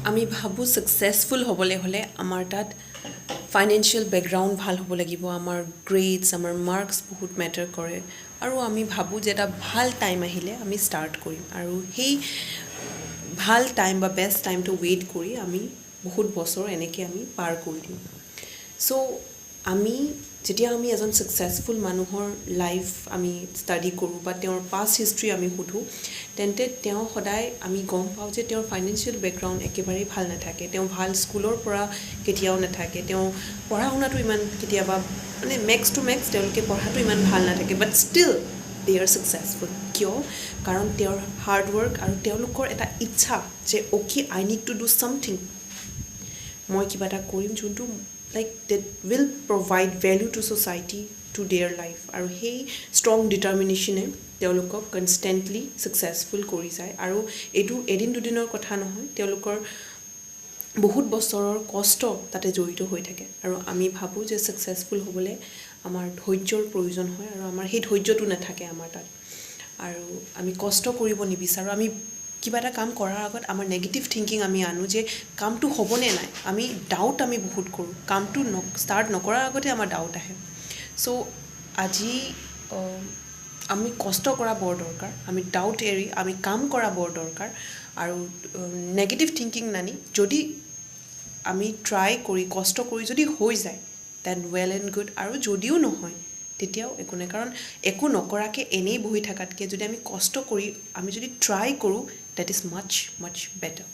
আমি ভাবোঁ ছাকচেছফুল হ'বলৈ হ'লে আমাৰ তাত ফাইনেন্সিয়েল বেকগ্ৰাউণ্ড ভাল হ'ব লাগিব, আমাৰ গ্ৰেডছ, আমাৰ মাৰ্কছ বহুত মেটাৰ কৰে আৰু আমি ভাবোঁ যে এটা ভাল টাইম আহিলে আমি ষ্টাৰ্ট কৰিম আৰু সেই ভাল টাইম বা বেষ্ট টাইমটো ৱেইট কৰি আমি বহুত বছৰ এনেকৈ আমি পাৰ কৰি দিম। চ' যেতিয়া আমি এজন ছাকচেছফুল মানুহৰ লাইফ আমি ষ্টাডি কৰোঁ বা তেওঁৰ পাষ্ট হিষ্ট্ৰী আমি সোধোঁ, তেন্তে তেওঁ সদায় আমি গম পাওঁ যে তেওঁৰ ফাইনেন্সিয়েল বেকগ্ৰাউণ্ড একেবাৰেই ভাল নাথাকে, তেওঁ ভাল স্কুলৰ পৰা কেতিয়াও নাথাকে, তেওঁ পঢ়া শুনাটো ইমান কেতিয়াবা মানে মেক্স টু মেক্স তেওঁলোকে পঢ়াটো ইমান ভাল নাথাকে, but still they are successful. কিয়? কাৰণ তেওঁৰ হাৰ্ডৱৰ্ক আৰু তেওঁলোকৰ এটা ইচ্ছা যে okay I need to do something, মই কিবা এটা কৰিম যোনটো like that will provide value to society, to their life, আৰু সেই ষ্ট্ৰং ডিটাৰমিনেশ্যনে তেওঁলোকক কনষ্টেণ্টলি ছাকচেছফুল কৰি যায়। আৰু এইটো এদিন দুদিনৰ কথা নহয়, তেওঁলোকৰ বহুত বছৰৰ কষ্ট তাতে জড়িত হৈ থাকে। আৰু আমি ভাবোঁ যে ছাকচেছফুল হ'বলৈ আমাৰ ধৈৰ্যৰ প্ৰয়োজন হয় আৰু আমাৰ সেই ধৈৰ্যটো নাথাকে আমাৰ তাত, আৰু আমি কষ্ট কৰিব নিবিচাৰোঁ। আমি কিবা এটা কাম কৰাৰ আগত আমাৰ নেগেটিভ থিংকিং আমি আনো যে কামটো হ'বনে নাই, আমি ডাউট আমি বহুত কৰোঁ, কামটো ষ্টাৰ্ট নকৰাৰ আগতে আমাৰ ডাউট আহে। চ' আজি আমি কষ্ট কৰা বৰ দৰকাৰ, আমি ডাউট এৰি আমি কাম কৰা বৰ দৰকাৰ, আৰু নেগেটিভ থিংকিং নানি যদি আমি ট্ৰাই কৰি কষ্ট কৰি যদি হৈ যায় দেন ৱেল এণ্ড গুড, আৰু যদিও নহয় তেতিয়াও একো নাই, কাৰণ একো নকৰাকৈ এনেই বহি থকাতকৈ যদি আমি কষ্ট কৰি আমি যদি ট্ৰাই কৰোঁ, that is much much better.